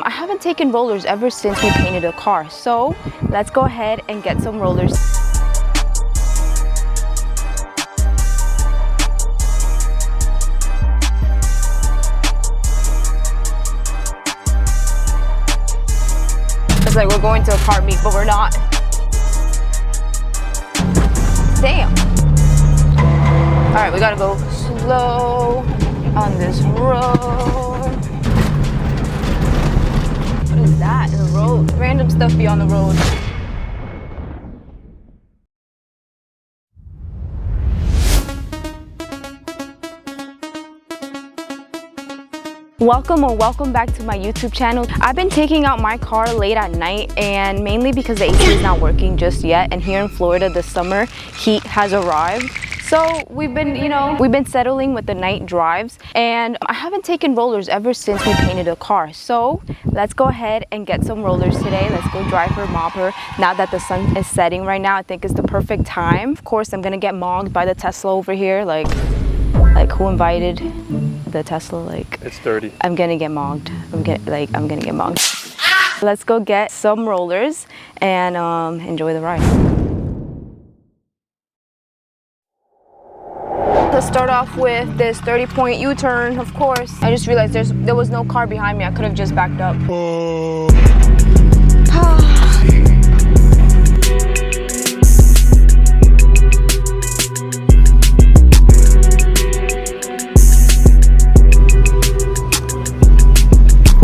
I haven't taken rollers ever since we painted the car, so let's go ahead and get some rollers. It's like we're going to a car meet, but we're not. Damn. All right, we gotta go slow on this road. What is that in the road? Random stuff be on the road. Welcome or welcome back to my YouTube channel. I've been taking out my car late at night, and mainly because the AC is not working just yet, and here in Florida the summer heat has arrived. So we've been settling with the night drives, and I haven't taken rollers ever since we painted the car. So let's go ahead and get some rollers today. Let's go drive her, mop her. Now that the sun is setting right now, I think it's the perfect time. Of course, I'm gonna get mogged by the Tesla over here. Like who invited the Tesla? Like, it's dirty. I'm gonna get mogged. I'm gonna get mogged. Let's go get some rollers and enjoy the ride. Let's start off with this 30-point U-turn, of course. I just realized there was no car behind me. I could have just backed up.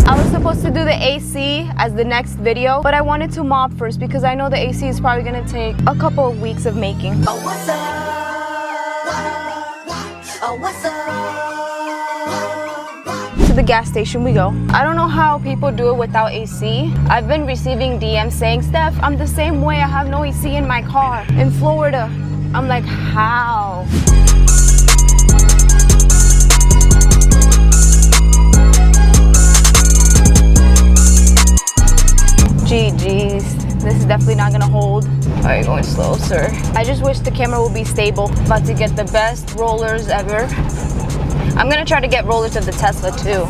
I was supposed to do the AC as the next video, but I wanted to mop first because I know the AC is probably gonna take a couple of weeks of making. Oh, what's up? Oh, what's up? To the gas station we go. I don't know how people do it without AC. I've been receiving DMs saying, Steph, I'm the same way. I have no AC in my car in Florida. I'm like, how? GG's. This is definitely not gonna hold. All right, going slow, sir. I just wish the camera would be stable. About to get the best rollers ever. I'm gonna try to get rollers of the Tesla too.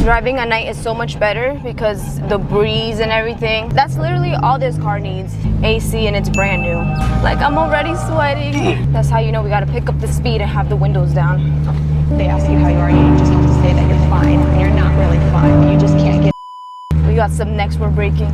Driving at night is so much better because the breeze and everything. That's literally all this car needs. AC, and it's brand new. Like, I'm already sweating. That's how you know we gotta pick up the speed and have the windows down. They ask you how you are, you just have to say that you're fine, and you're not really fine. You just can't get. We got some necks we're breaking.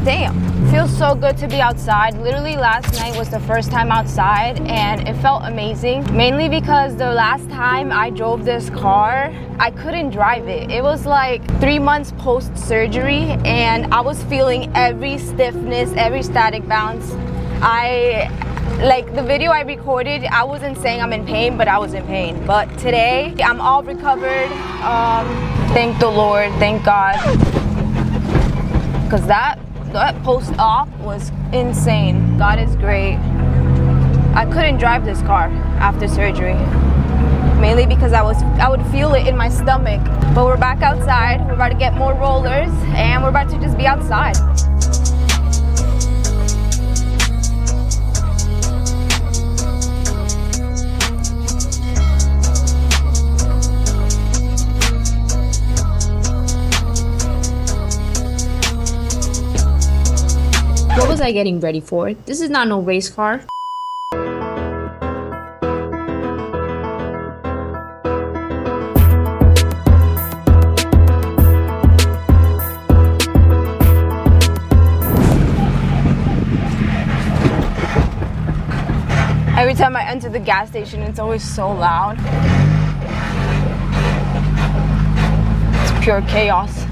Damn, feels so good to be outside. Literally last night was the first time outside, and it felt amazing. Mainly because the last time I drove this car, I couldn't drive it. It was like 3 months post-surgery, and I was feeling every stiffness, every static bounce. Like the video I recorded, I wasn't saying I'm in pain, but I was in pain. But today, I'm all recovered. Thank the Lord, thank God. Because that post-op was insane. God is great. I couldn't drive this car after surgery. Mainly because I would feel it in my stomach. But we're back outside. We're about to get more rollers, and we're about to just be outside. What was I getting ready for? This is not no race car. Every time I enter the gas station, it's always so loud. It's pure chaos.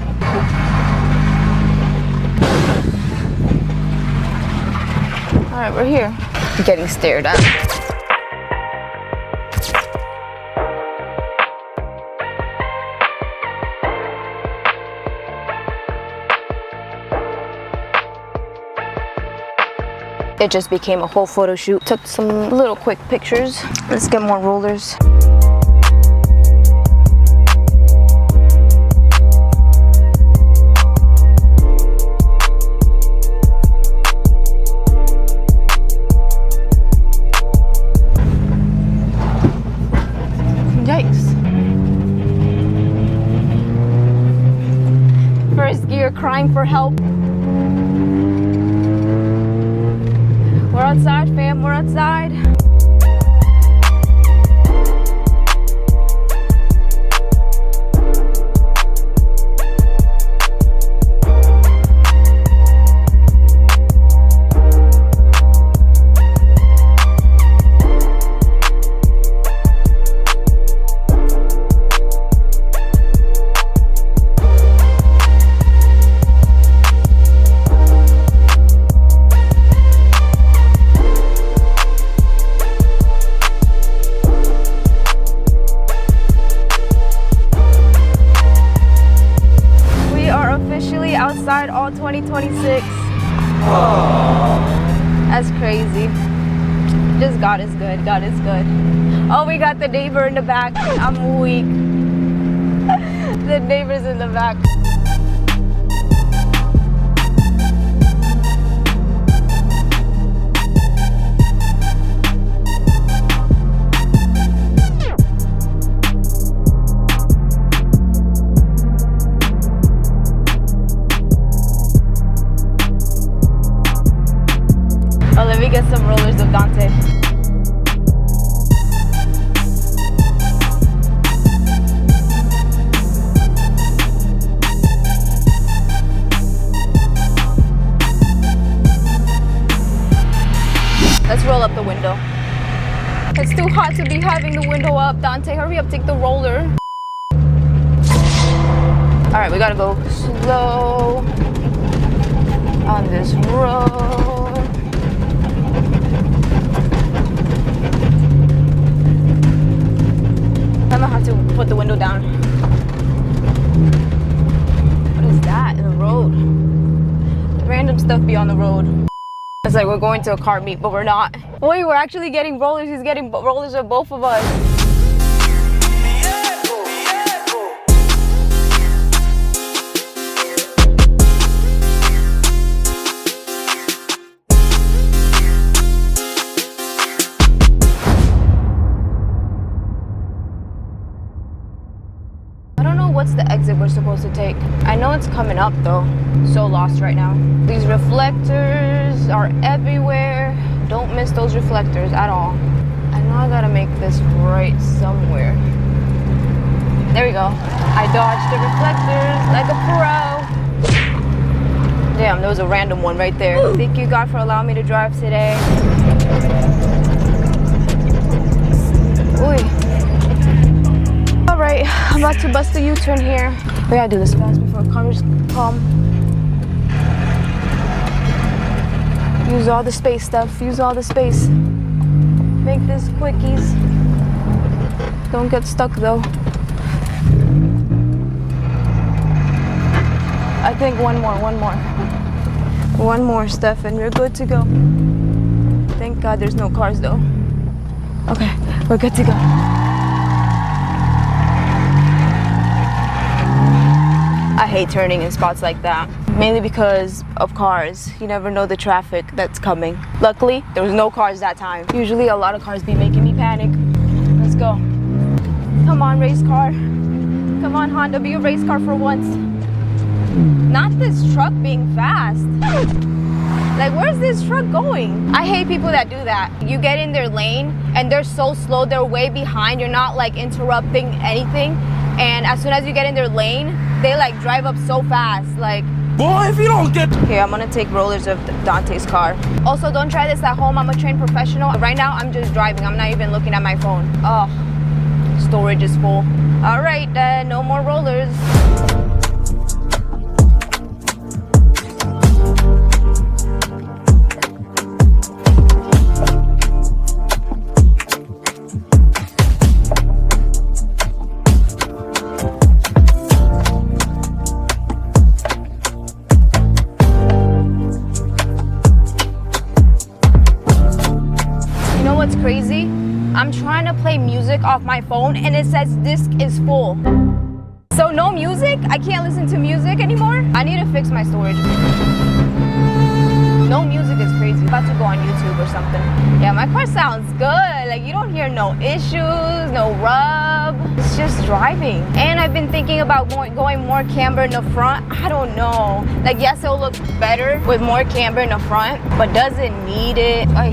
All right, we're here. Getting stared at. It just became a whole photo shoot. Took some little quick pictures. Let's get more rollers. gear crying for help. We're outside, fam, we're outside. Outside all 2026. That's crazy. Just God is good. God is good. Oh, we got the neighbor in the back. I'm weak. The neighbor's in the back. Oh, let me get some rollers of Dante. Let's roll up the window. It's too hot to be having the window up. Dante, hurry up, take the roller. All right, we gotta go slow on this road. I'm gonna have to put the window down. What is that in the road? Random stuff be on the road. It's like we're going to a car meet, but we're not. Wait, we're actually getting rollers. He's getting rollers of both of us. What's the exit we're supposed to take? I know it's coming up though. So lost right now. These reflectors are everywhere. Don't miss those reflectors at all. I know I gotta make this right somewhere. There we go. I dodged the reflectors like a pro. Damn, there was a random one right there. Thank you, God, for allowing me to drive today. Ooh. Alright, I'm about to bust a U-turn here. We gotta do this fast before cars come. Use all the space stuff. Use all the space. Make this quickies. Don't get stuck though. I think one more, Steph, and we're good to go. Thank God there's no cars though. Okay, we're good to go. I hate turning in spots like that, mainly because of cars. You never know the traffic that's coming. Luckily, there was no cars that time. Usually a lot of cars be making me panic. Let's go. Come on, race car. Come on, Honda, be a race car for once. Not this truck being fast. Like, where's this truck going? I hate people that do that. You get in their lane and they're so slow, they're way behind. You're not like interrupting anything. And as soon as you get in their lane, they like drive up so fast. Like, boy, if you don't get... Here, I'm gonna take rollers of Dante's car. Also, don't try this at home. I'm a trained professional. Right now, I'm just driving. I'm not even looking at my phone. Oh, storage is full. All right, no more rollers. Crazy? I'm trying to play music off my phone and it says disc is full. So no music? I can't listen to music anymore? I need to fix my storage. No music is crazy. About to go on YouTube or something. Yeah, my car sounds good. Like, you don't hear no issues, no rub. It's just driving. And I've been thinking about going more camber in the front. I don't know. Like, yes, it'll look better with more camber in the front, but does it need it? I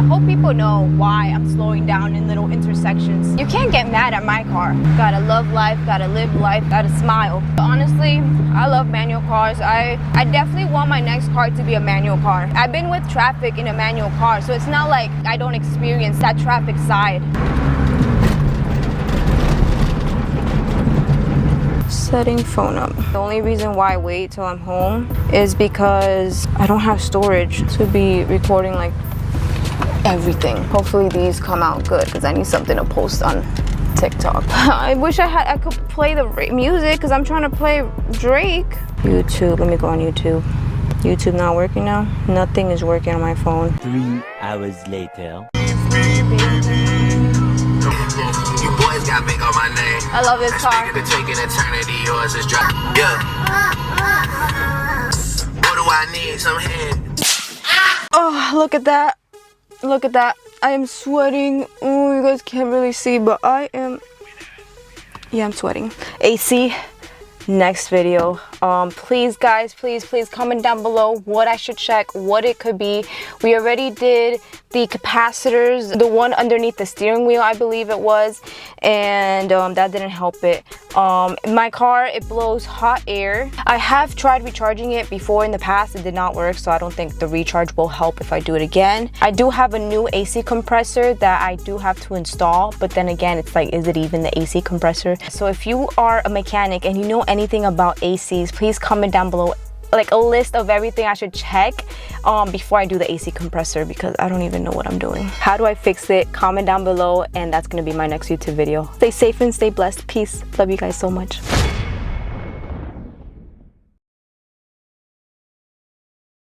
hope people know why I'm slowing down in little intersections. You can't get mad at my car. Gotta love life, gotta live life, gotta smile. But honestly, I love manual cars. I definitely want my next car to be a manual car. I've been with traffic in a manual car, so it's not like I don't experience that traffic side. Setting phone up. The only reason why I wait till I'm home is because I don't have storage to be recording like everything. Hopefully these come out good because I need something to post on TikTok. I wish I could play the music because I'm trying to play Drake. YouTube, let me go on YouTube. YouTube not working now? Nothing is working on my phone. 3 hours later. You boys got big on my name. I love this car. To take an eternity, yours is dry. Yeah. What do I need? Some hands. Oh, look at that. Look at that. I am sweating. Oh, you guys can't really see, but I am. Yeah, I'm sweating. AC. Next video. Please guys, please comment down below what I should check, what it could be. We already did the capacitors, the one underneath the steering wheel, I believe it was, and that didn't help it. My car, it blows hot air. I have tried recharging it before in the past. It did not work, so I don't think the recharge will help if I do it again. I do have a new AC compressor that I do have to install, but then again, it's like, is it even the AC compressor? So if you are a mechanic and you know anything about ACs, please comment down below like a list of everything I should check before I do the AC compressor, because I don't even know what I'm doing. How do I fix it? Comment down below, and that's gonna be my next YouTube video. Stay safe and stay blessed. Peace. Love you guys so much.